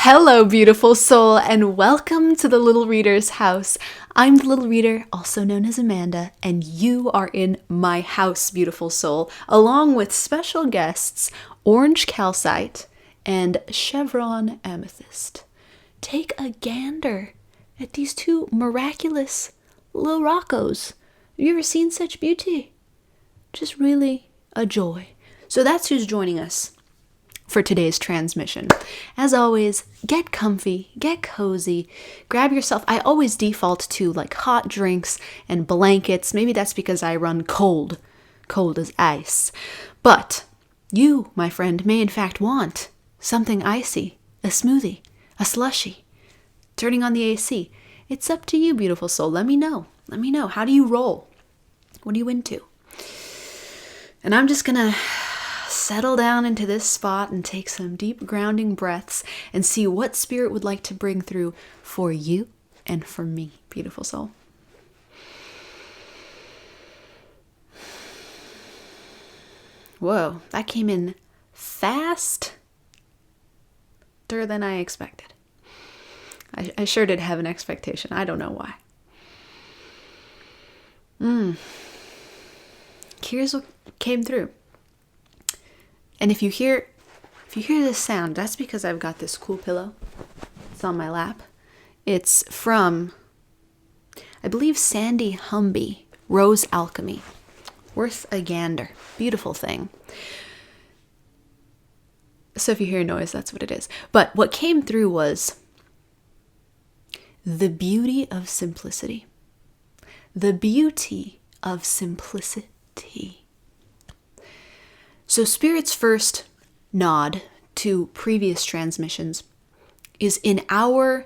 Hello, beautiful soul, and welcome to the Little Reader's house. I'm the Little Reader, also known as Amanda, and you are in my house, beautiful soul, along with special guests Orange Calcite and Chevron Amethyst. Take a gander at these two miraculous little roccos. Have you ever seen such beauty? Just really a joy. So that's who's joining us for today's transmission. As always, get comfy, get cozy, grab yourself. I always default to like hot drinks and blankets. Maybe that's because I run cold as ice. But you, my friend, may in fact want something icy, a smoothie, a slushie, turning on the AC. It's up to you, beautiful soul. Let me know. How do you roll? What are you into? And I'm just gonna settle down into this spot and take some deep grounding breaths and see what spirit would like to bring through for you and for me, beautiful soul. Whoa, that came in faster than I expected. I sure did have an expectation. I don't know why. Here's what came through. And if you hear this sound, that's because I've got this cool pillow. It's on my lap. It's from, I believe, Sandy Humby, Rose Alchemy. Worth a gander. Beautiful thing. So if you hear noise, that's what it is. But what came through was the beauty of simplicity. The beauty of simplicity. So Spirit's first nod to previous transmissions is in our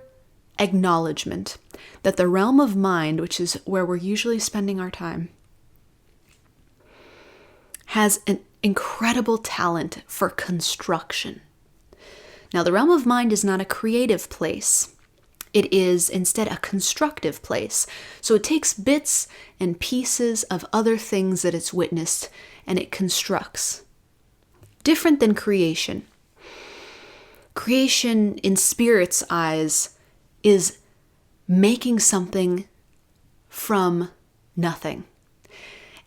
acknowledgement that the realm of mind, which is where we're usually spending our time, has an incredible talent for construction. Now, the realm of mind is not a creative place. It is instead a constructive place. So it takes bits and pieces of other things that it's witnessed and it constructs. Different than creation. Creation, in Spirit's eyes, is making something from nothing.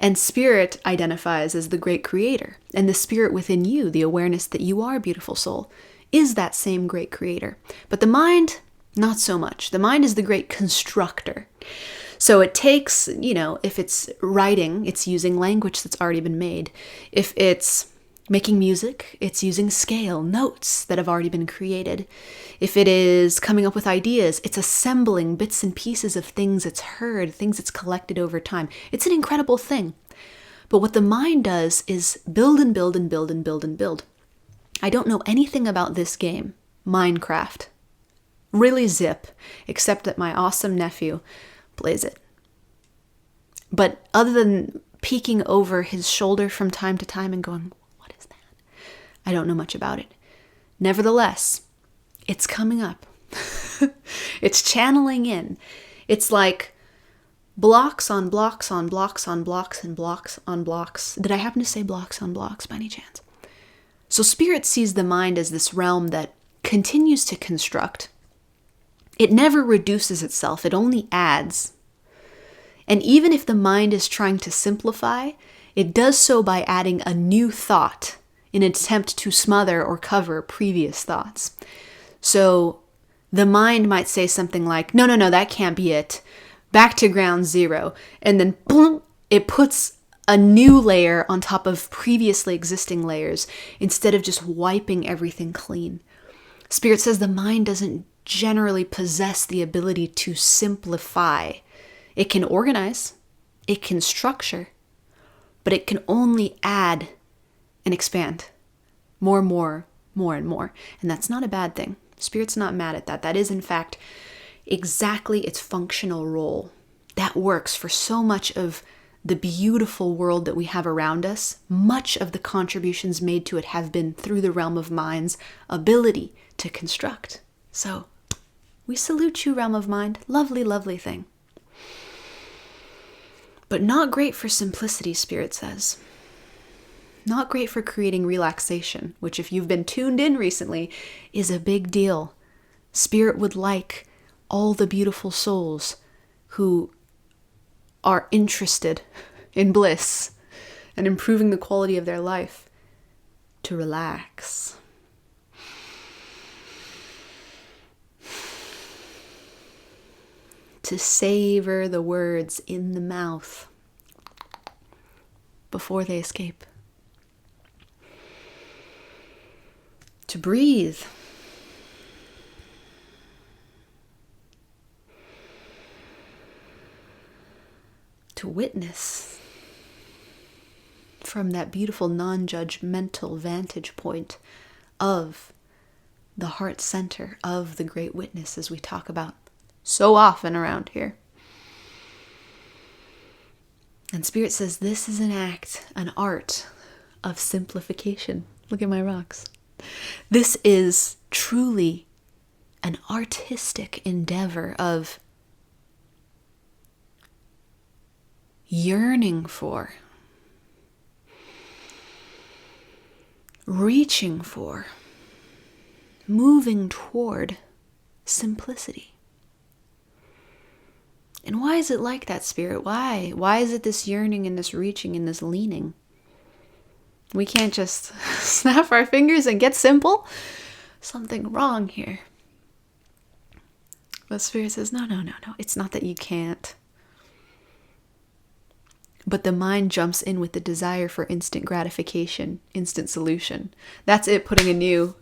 And Spirit identifies as the great creator. And the spirit within you, the awareness that you are, beautiful soul, is that same great creator. But the mind, not so much. The mind is the great constructor. So it takes, if it's writing, it's using language that's already been made. If it's making music, it's using scale, notes that have already been created. If it is coming up with ideas, it's assembling bits and pieces of things it's heard, things it's collected over time. It's an incredible thing. But what the mind does is build and build and build and build and build. I don't know anything about this game, Minecraft. Really zip, except that my awesome nephew plays it. But other than peeking over his shoulder from time to time and going, what is that? I don't know much about it. Nevertheless, it's coming up. It's channeling in. It's like blocks on blocks on blocks on blocks and blocks on blocks. Did I happen to say blocks on blocks by any chance? So Spirit sees the mind as this realm that continues to construct. It never reduces itself, it only adds. And even if the mind is trying to simplify, it does so by adding a new thought in an attempt to smother or cover previous thoughts. So the mind might say something like, no, that can't be it. Back to ground zero. And then boom, it puts a new layer on top of previously existing layers instead of just wiping everything clean. Spirit says the mind doesn't generally possess the ability to simplify. It can organize, it can structure, but it can only add and expand more and more. And that's not a bad thing. Spirit's not mad at that. That is, in fact, exactly its functional role. That works for so much of the beautiful world that we have around us. Much of the contributions made to it have been through the realm of mind's ability to construct. So, we salute you, realm of mind. Lovely, lovely thing. But not great for simplicity, Spirit says. Not great for creating relaxation, which if you've been tuned in recently, is a big deal. Spirit would like all the beautiful souls who are interested in bliss and improving the quality of their life to relax. To savor the words in the mouth before they escape. To breathe. To witness from that beautiful non-judgmental vantage point of the heart center of the great witness, as we talk about so often around here. And Spirit says this is an act, an art of simplification. Look at my rocks. This is truly an artistic endeavor of yearning for, reaching for, moving toward simplicity. And why is it like that, Spirit? Why? Why is it this yearning and this reaching and this leaning? We can't just snap our fingers and get simple. Something wrong here. But Spirit says, no. It's not that you can't. But the mind jumps in with the desire for instant gratification, instant solution. That's it, putting a new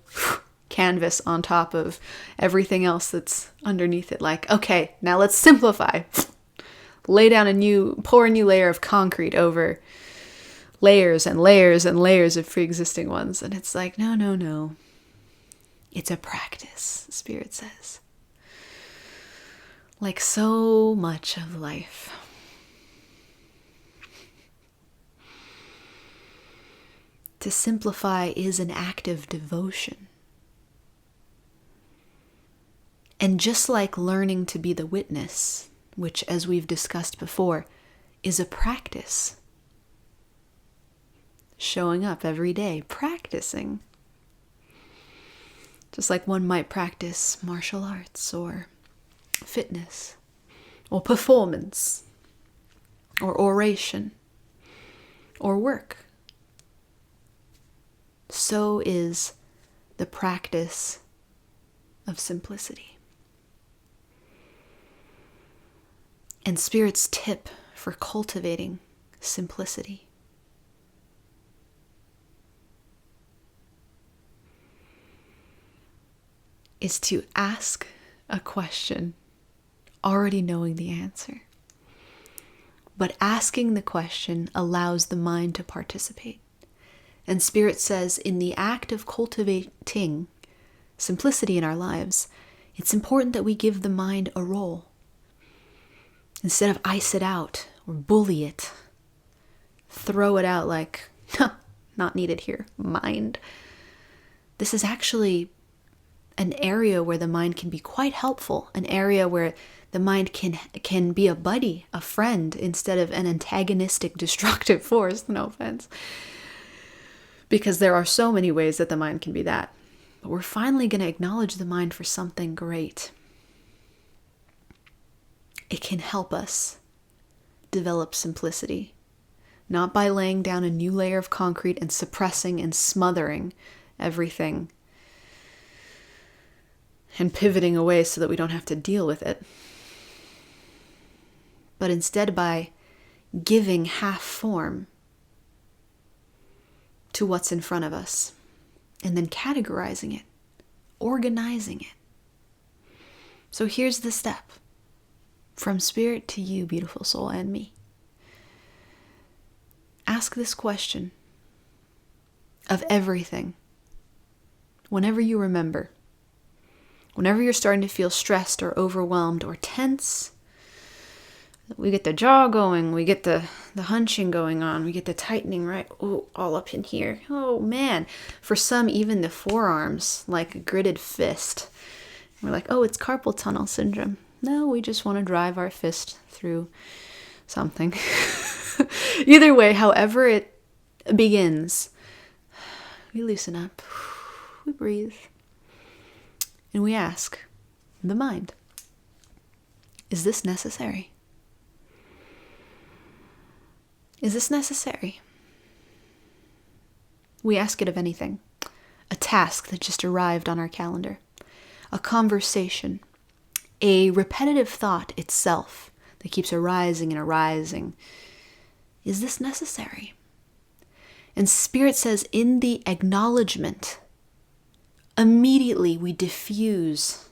canvas on top of everything else that's underneath it. Like, okay, now let's simplify. Pour a new layer of concrete over layers and layers and layers of pre-existing ones. And it's like, no. It's a practice, Spirit says. Like so much of life. To simplify is an act of devotion. And just like learning to be the witness, which, as we've discussed before, is a practice. Showing up every day, practicing. Just like one might practice martial arts or fitness or performance or oration or work. So is the practice of simplicity. And Spirit's tip for cultivating simplicity is to ask a question already knowing the answer. But asking the question allows the mind to participate. And Spirit says in the act of cultivating simplicity in our lives, it's important that we give the mind a role. Instead of ice it out or bully it, throw it out like, not needed here, mind. This is actually an area where the mind can be quite helpful, an area where the mind can be a buddy, a friend, instead of an antagonistic, destructive force, no offense. Because there are so many ways that the mind can be that. But we're finally going to acknowledge the mind for something great. It can help us develop simplicity, not by laying down a new layer of concrete and suppressing and smothering everything and pivoting away so that we don't have to deal with it, but instead by giving half form to what's in front of us and then categorizing it, organizing it. So here's the step. From Spirit to you, beautiful soul, and me. Ask this question of everything. Whenever you remember, whenever you're starting to feel stressed or overwhelmed or tense, we get the jaw going, we get the hunching going on, we get the tightening, right? Oh, all up in here. Oh man. For some, even the forearms, like a gritted fist. We're like, oh, it's carpal tunnel syndrome. No, we just want to drive our fist through something. Either way, however it begins, we loosen up, we breathe, and we ask, the mind. Is this necessary? Is this necessary? We ask it of anything. A task that just arrived on our calendar. A conversation. A repetitive thought itself that keeps arising and arising. Is this necessary? And Spirit says in the acknowledgement, immediately we diffuse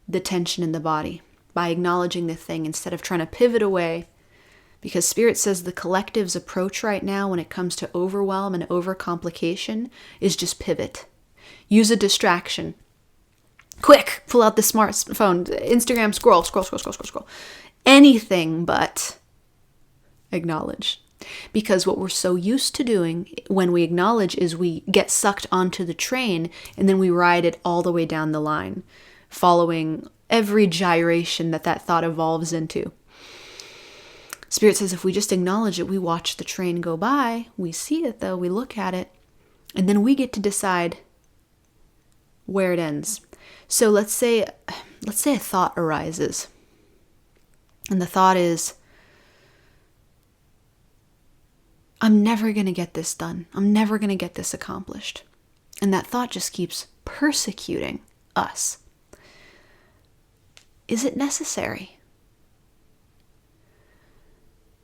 the tension in the body by acknowledging the thing instead of trying to pivot away. Because Spirit says the collective's approach right now when it comes to overwhelm and overcomplication is just pivot. Use a distraction. Quick, pull out the smartphone, Instagram, scroll. Anything but acknowledge. Because what we're so used to doing when we acknowledge is we get sucked onto the train and then we ride it all the way down the line, following every gyration that thought evolves into. Spirit says if we just acknowledge it, we watch the train go by, we see it though, we look at it, and then we get to decide where it ends. So let's say a thought arises. And the thought is, I'm never going to get this done. I'm never going to get this accomplished. And that thought just keeps persecuting us. Is it necessary?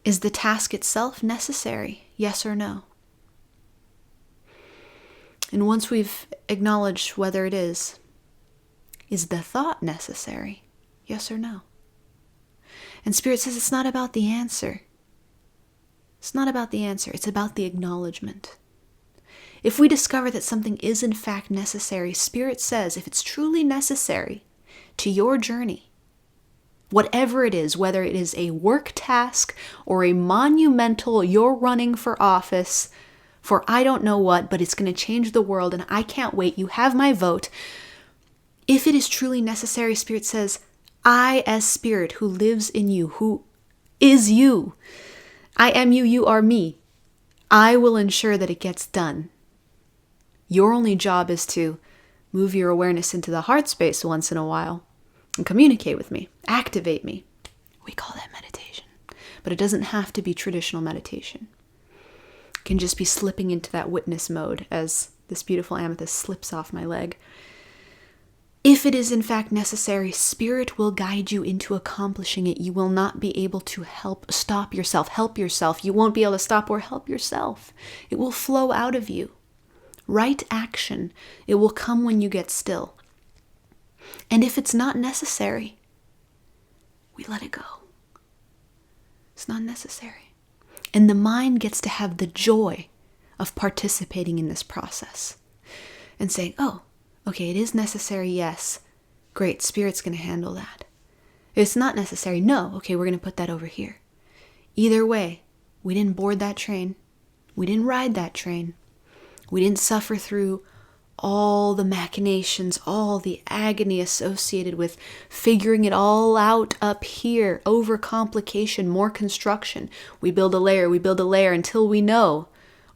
Is the task itself necessary? Yes or no? And once we've acknowledged whether it is the thought necessary? Yes or no? And Spirit says it's not about the answer. It's not about the answer. It's about the acknowledgement. If we discover that something is in fact necessary, Spirit says if it's truly necessary to your journey, whatever it is, whether it is a work task or a monumental, you're running for office for I don't know what, but it's going to change the world and I can't wait, you have my vote. If it is truly necessary, Spirit says, I as Spirit who lives in you, who is you, I am you, you are me, I will ensure that it gets done. Your only job is to move your awareness into the heart space once in a while and communicate with me, activate me. We call that meditation. But it doesn't have to be traditional meditation. It can just be slipping into that witness mode as this beautiful amethyst slips off my leg. If it is in fact necessary, Spirit will guide you into accomplishing it. You will not be able to help yourself. You won't be able to stop or help yourself. It will flow out of you. Right action. It will come when you get still. And if it's not necessary, we let it go. It's not necessary. And the mind gets to have the joy of participating in this process and saying, oh, okay, it is necessary, yes. Great, Spirit's going to handle that. If it's not necessary, no, okay, we're going to put that over here. Either way, we didn't board that train. We didn't ride that train. We didn't suffer through all the machinations, all the agony associated with figuring it all out up here, overcomplication, more construction. We build a layer until we know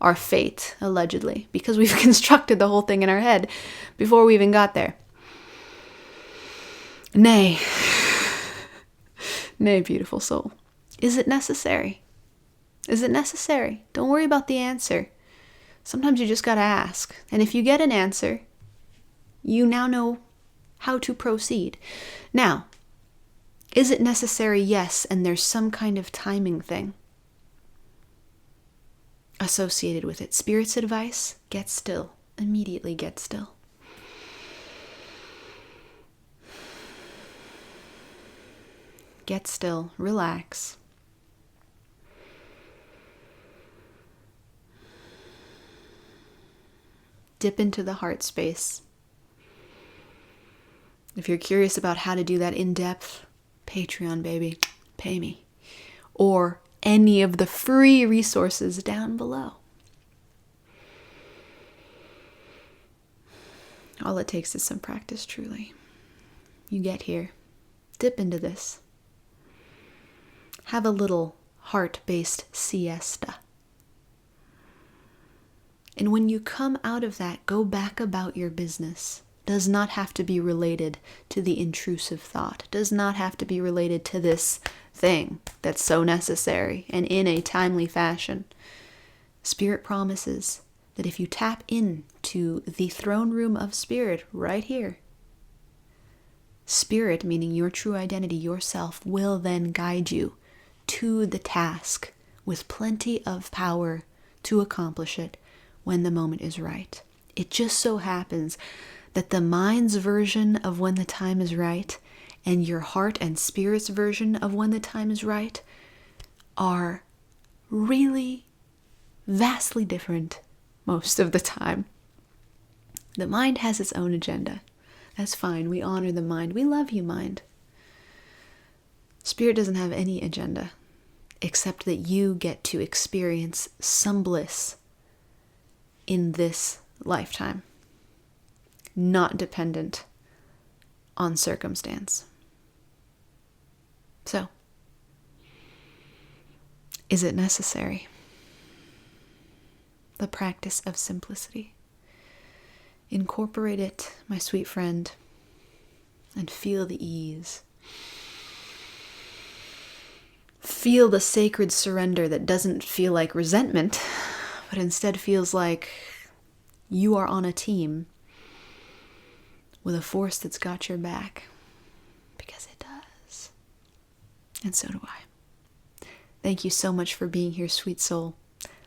our fate, allegedly, because we've constructed the whole thing in our head before we even got there. Nay, beautiful soul, is it necessary? Is it necessary? Don't worry about the answer. Sometimes you just gotta ask. And if you get an answer, you now know how to proceed. Now, is it necessary? Yes, and there's some kind of timing thing associated with it. Spirit's advice, get still. Immediately get still. Get still. Relax. Dip into the heart space. If you're curious about how to do that in depth, Patreon, baby, pay me. Or any of the free resources down below. All it takes is some practice, truly. You get here, dip into this. Have a little heart-based siesta. And when you come out of that, go back about your business. does not have to be related to the intrusive thought, does not have to be related to this thing that's so necessary and in a timely fashion. Spirit promises that if you tap into the throne room of Spirit right here, Spirit, meaning your true identity, yourself, will then guide you to the task with plenty of power to accomplish it when the moment is right. It just so happens that the mind's version of when the time is right and your heart and spirit's version of when the time is right are really vastly different most of the time. The mind has its own agenda. That's fine. We honor the mind. We love you, mind. Spirit doesn't have any agenda except that you get to experience some bliss in this lifetime, not dependent on circumstance. So, is it necessary? The practice of simplicity. Incorporate it, my sweet friend, and feel the ease. Feel the sacred surrender that doesn't feel like resentment, but instead feels like you are on a team with a force that's got your back, because it does. And so do I. Thank you so much for being here, sweet soul.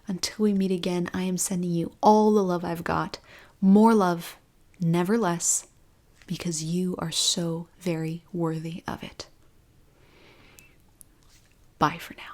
Until we meet again, I am sending you all the love I've got. More love, never less, because you are so very worthy of it. Bye for now.